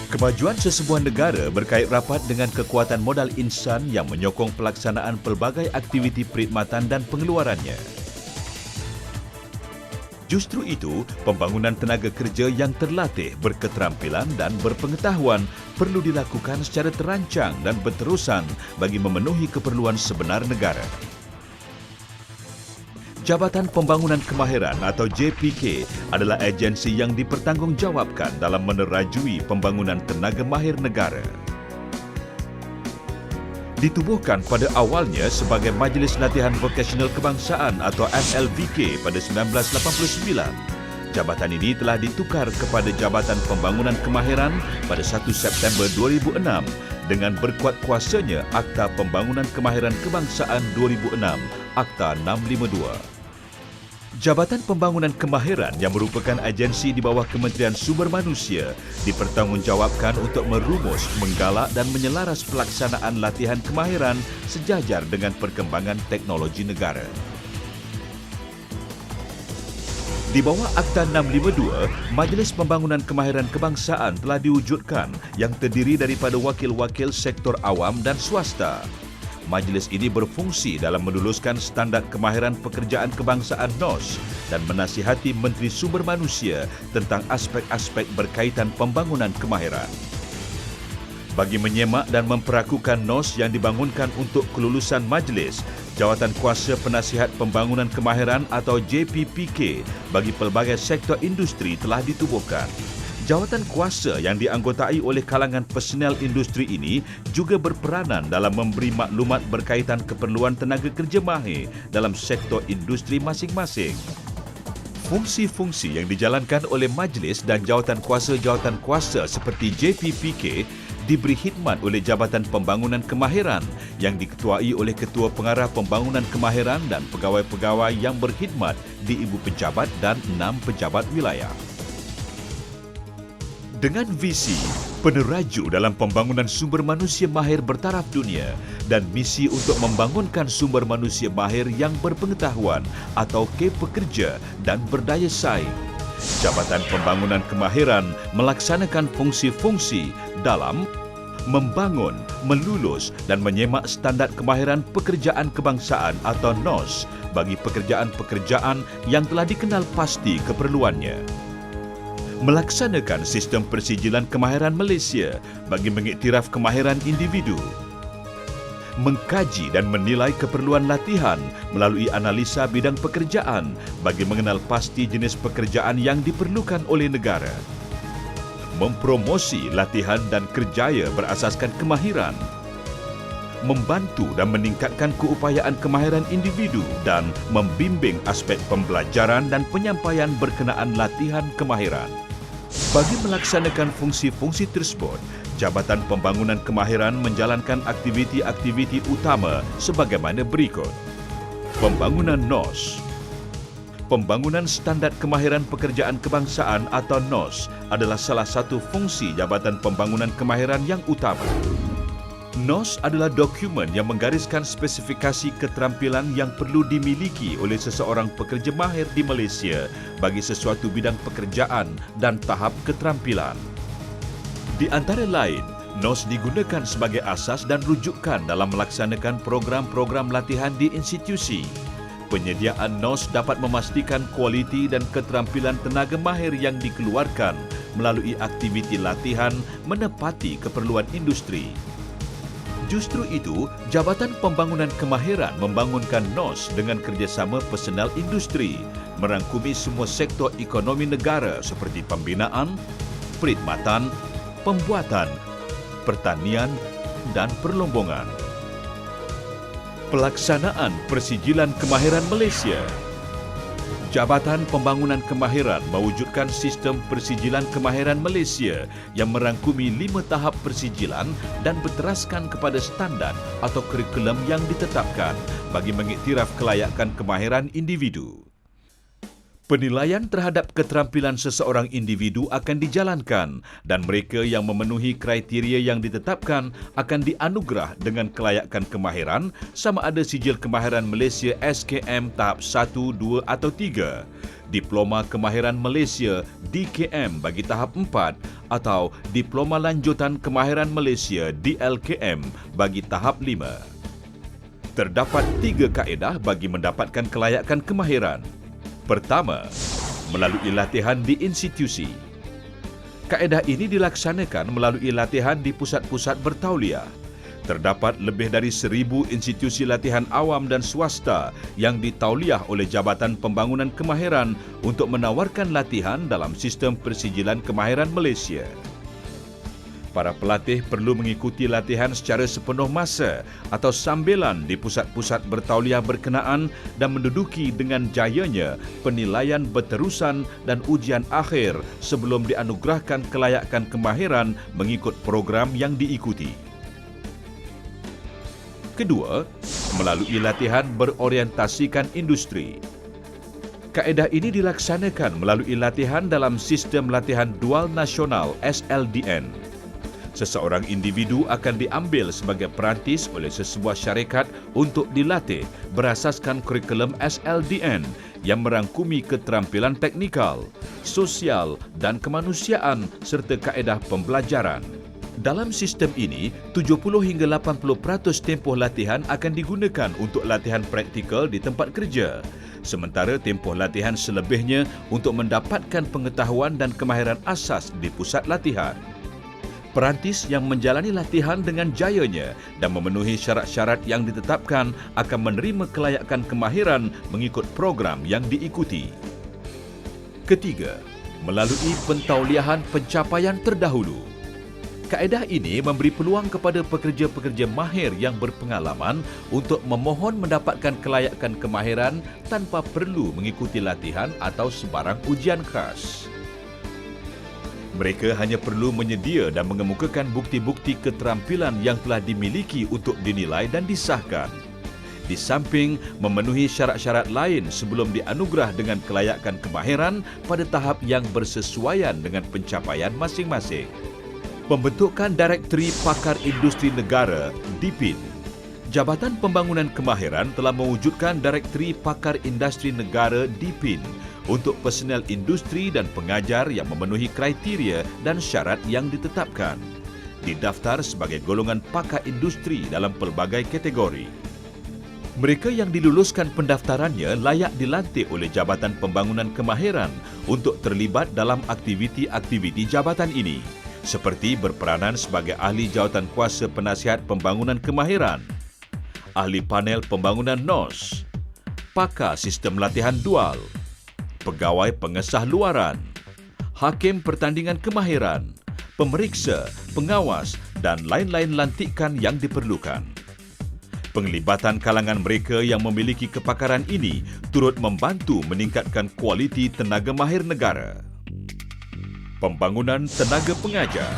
Kemajuan sesebuah negara berkait rapat dengan kekuatan modal insan yang menyokong pelaksanaan pelbagai aktiviti perkhidmatan dan pengeluarannya. Justru itu, pembangunan tenaga kerja yang terlatih, berketerampilan dan berpengetahuan perlu dilakukan secara terancang dan berterusan bagi memenuhi keperluan sebenar negara. Jabatan Pembangunan Kemahiran atau JPK adalah agensi yang dipertanggungjawabkan dalam menerajui pembangunan tenaga mahir negara. Ditubuhkan pada awalnya sebagai Majlis Latihan Vokasional Kebangsaan atau MLVK pada 1989, jabatan ini telah ditukar kepada Jabatan Pembangunan Kemahiran pada 1 September 2006 dengan berkuat kuasanya Akta Pembangunan Kemahiran Kebangsaan 2006, Akta 652. Jabatan Pembangunan Kemahiran yang merupakan agensi di bawah Kementerian Sumber Manusia dipertanggungjawabkan untuk merumus, menggalak dan menyelaras pelaksanaan latihan kemahiran sejajar dengan perkembangan teknologi negara. Di bawah Akta 652, Majlis Pembangunan Kemahiran Kebangsaan telah diwujudkan yang terdiri daripada wakil-wakil sektor awam dan swasta. Majlis ini berfungsi dalam meluluskan standard kemahiran pekerjaan kebangsaan NOS dan menasihati Menteri Sumber Manusia tentang aspek-aspek berkaitan pembangunan kemahiran. Bagi menyemak dan memperakukan NOS yang dibangunkan untuk kelulusan majlis, Jawatan Kuasa Penasihat Pembangunan Kemahiran atau JPPK bagi pelbagai sektor industri telah ditubuhkan. Jawatan kuasa yang dianggotai oleh kalangan personel industri ini juga berperanan dalam memberi maklumat berkaitan keperluan tenaga kerja mahir dalam sektor industri masing-masing. Fungsi-fungsi yang dijalankan oleh majlis dan jawatan kuasa seperti JPPK diberi khidmat oleh Jabatan Pembangunan Kemahiran yang diketuai oleh Ketua Pengarah Pembangunan Kemahiran dan pegawai-pegawai yang berkhidmat di Ibu Pejabat dan 6 pejabat wilayah. Dengan visi peneraju dalam pembangunan sumber manusia mahir bertaraf dunia dan misi untuk membangunkan sumber manusia mahir yang berpengetahuan atau pekerja dan berdaya saing, Jabatan Pembangunan Kemahiran melaksanakan fungsi-fungsi dalam membangun, melulus dan menyemak standard kemahiran pekerjaan kebangsaan atau NOS bagi pekerjaan-pekerjaan yang telah dikenal pasti keperluannya. Melaksanakan sistem persijilan kemahiran Malaysia bagi mengiktiraf kemahiran individu. Mengkaji dan menilai keperluan latihan melalui analisa bidang pekerjaan bagi mengenal pasti jenis pekerjaan yang diperlukan oleh negara. Mempromosi latihan dan kerjaya berasaskan kemahiran. Membantu dan meningkatkan keupayaan kemahiran individu dan membimbing aspek pembelajaran dan penyampaian berkenaan latihan kemahiran. Bagi melaksanakan fungsi-fungsi tersebut, Jabatan Pembangunan Kemahiran menjalankan aktiviti-aktiviti utama sebagaimana berikut. Pembangunan NOS. Pembangunan Standard Kemahiran Pekerjaan Kebangsaan atau NOS adalah salah satu fungsi Jabatan Pembangunan Kemahiran yang utama. NOS adalah dokumen yang menggariskan spesifikasi keterampilan yang perlu dimiliki oleh seseorang pekerja mahir di Malaysia bagi sesuatu bidang pekerjaan dan tahap keterampilan. Di antara lain, NOS digunakan sebagai asas dan rujukan dalam melaksanakan program-program latihan di institusi. Penyediaan NOS dapat memastikan kualiti dan keterampilan tenaga mahir yang dikeluarkan melalui aktiviti latihan menepati keperluan industri. Justru itu, Jabatan Pembangunan Kemahiran membangunkan NOS dengan kerjasama personal industri, merangkumi semua sektor ekonomi negara seperti pembinaan, perkhidmatan, pembuatan, pertanian dan perlombongan. Pelaksanaan Persijilan Kemahiran Malaysia. Jabatan Pembangunan Kemahiran mewujudkan sistem persijilan kemahiran Malaysia yang merangkumi 5 tahap persijilan dan berteraskan kepada standard atau kurikulum yang ditetapkan bagi mengiktiraf kelayakan kemahiran individu. Penilaian terhadap keterampilan seseorang individu akan dijalankan dan mereka yang memenuhi kriteria yang ditetapkan akan dianugerah dengan kelayakan kemahiran sama ada sijil kemahiran Malaysia SKM tahap 1, 2 atau 3. Diploma Kemahiran Malaysia DKM bagi tahap 4 atau Diploma Lanjutan Kemahiran Malaysia DLKM bagi tahap 5. Terdapat 3 kaedah bagi mendapatkan kelayakan kemahiran. Pertama, melalui latihan di institusi. Kaedah ini dilaksanakan melalui latihan di pusat-pusat bertauliah. Terdapat lebih dari 1,000 institusi latihan awam dan swasta yang ditauliah oleh Jabatan Pembangunan Kemahiran untuk menawarkan latihan dalam sistem persijilan kemahiran Malaysia. Para pelatih perlu mengikuti latihan secara sepenuh masa atau sambilan di pusat-pusat bertauliah berkenaan dan menduduki dengan jayanya penilaian berterusan dan ujian akhir sebelum dianugerahkan kelayakan kemahiran mengikut program yang diikuti. Kedua, melalui latihan berorientasikan industri. Kaedah ini dilaksanakan melalui latihan dalam sistem latihan dual nasional SLDN. Seseorang individu akan diambil sebagai perantis oleh sesebuah syarikat untuk dilatih berasaskan kurikulum SLDN yang merangkumi keterampilan teknikal, sosial dan kemanusiaan serta kaedah pembelajaran. Dalam sistem ini, 70 hingga 80% tempoh latihan akan digunakan untuk latihan praktikal di tempat kerja, sementara tempoh latihan selebihnya untuk mendapatkan pengetahuan dan kemahiran asas di pusat latihan. Perantis yang menjalani latihan dengan jayanya dan memenuhi syarat-syarat yang ditetapkan akan menerima kelayakan kemahiran mengikut program yang diikuti. Ketiga, melalui pentauliahan pencapaian terdahulu. Kaedah ini memberi peluang kepada pekerja-pekerja mahir yang berpengalaman untuk memohon mendapatkan kelayakan kemahiran tanpa perlu mengikuti latihan atau sebarang ujian khas. Mereka hanya perlu menyedia dan mengemukakan bukti-bukti keterampilan yang telah dimiliki untuk dinilai dan disahkan. Di samping memenuhi syarat-syarat lain sebelum dianugerah dengan kelayakan kemahiran pada tahap yang bersesuaian dengan pencapaian masing-masing. Pembentukan Direktori Pakar Industri Negara (DIPIN). Jabatan Pembangunan Kemahiran telah mewujudkan Direktori Pakar Industri Negara (DIPIN) untuk personel industri dan pengajar yang memenuhi kriteria dan syarat yang ditetapkan. Didaftar sebagai golongan pakar industri dalam pelbagai kategori. Mereka yang diluluskan pendaftarannya layak dilantik oleh Jabatan Pembangunan Kemahiran untuk terlibat dalam aktiviti-aktiviti jabatan ini, seperti berperanan sebagai ahli jawatankuasa penasihat pembangunan kemahiran, ahli panel pembangunan NOS, pakar sistem latihan dual, pegawai pengesah luaran, hakim pertandingan kemahiran, pemeriksa, pengawas dan lain-lain lantikan yang diperlukan. Penglibatan kalangan mereka yang memiliki kepakaran ini turut membantu meningkatkan kualiti tenaga mahir negara. Pembangunan tenaga pengajar.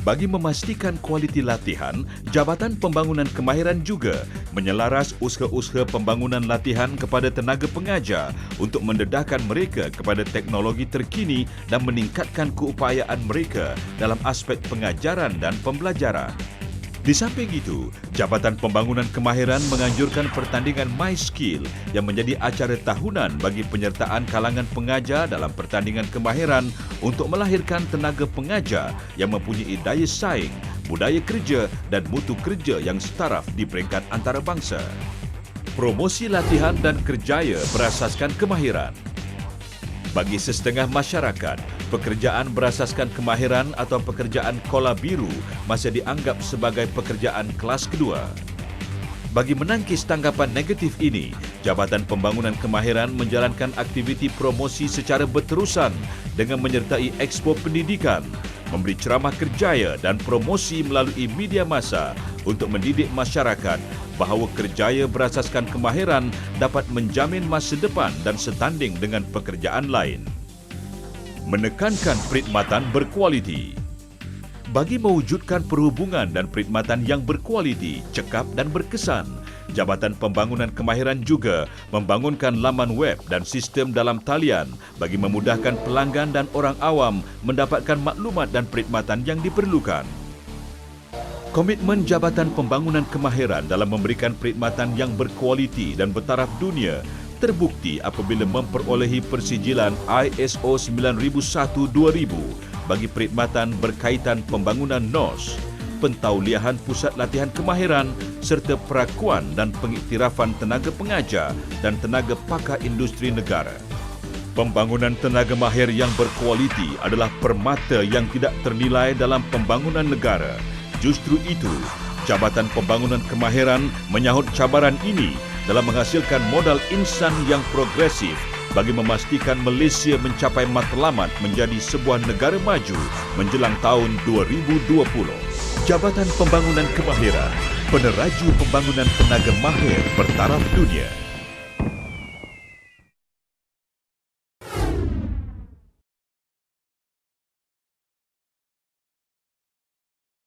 Bagi memastikan kualiti latihan, Jabatan Pembangunan Kemahiran juga menyelaras usaha-usaha pembangunan latihan kepada tenaga pengajar untuk mendedahkan mereka kepada teknologi terkini dan meningkatkan keupayaan mereka dalam aspek pengajaran dan pembelajaran. Di samping itu, Jabatan Pembangunan Kemahiran menganjurkan pertandingan MySkill yang menjadi acara tahunan bagi penyertaan kalangan pengajar dalam pertandingan kemahiran untuk melahirkan tenaga pengajar yang mempunyai daya saing, budaya kerja dan mutu kerja yang setaraf di peringkat antarabangsa. Promosi latihan dan kerjaya berasaskan kemahiran. Bagi setengah masyarakat, pekerjaan berasaskan kemahiran atau pekerjaan kola biru masih dianggap sebagai pekerjaan kelas kedua. Bagi menangkis tanggapan negatif ini, Jabatan Pembangunan Kemahiran menjalankan aktiviti promosi secara berterusan dengan menyertai ekspo pendidikan, memberi ceramah kerjaya dan promosi melalui media massa untuk mendidik masyarakat bahawa kerjaya berasaskan kemahiran dapat menjamin masa depan dan setanding dengan pekerjaan lain. Menekankan perkhidmatan berkualiti. Bagi mewujudkan perhubungan dan perkhidmatan yang berkualiti, cekap dan berkesan, Jabatan Pembangunan Kemahiran juga membangunkan laman web dan sistem dalam talian bagi memudahkan pelanggan dan orang awam mendapatkan maklumat dan perkhidmatan yang diperlukan. Komitmen Jabatan Pembangunan Kemahiran dalam memberikan perkhidmatan yang berkualiti dan bertaraf dunia terbukti apabila memperolehi persijilan ISO 9001-2000 bagi perkhidmatan berkaitan pembangunan NOS, pentauliahan pusat latihan kemahiran serta perakuan dan pengiktirafan tenaga pengajar dan tenaga pakar industri negara. Pembangunan tenaga mahir yang berkualiti adalah permata yang tidak ternilai dalam pembangunan negara. Justru itu, Jabatan Pembangunan Kemahiran menyahut cabaran ini dalam menghasilkan modal insan yang progresif bagi memastikan Malaysia mencapai matlamat menjadi sebuah negara maju menjelang tahun 2020. Jabatan Pembangunan Kemahiran, peneraju pembangunan tenaga mahir bertaraf dunia.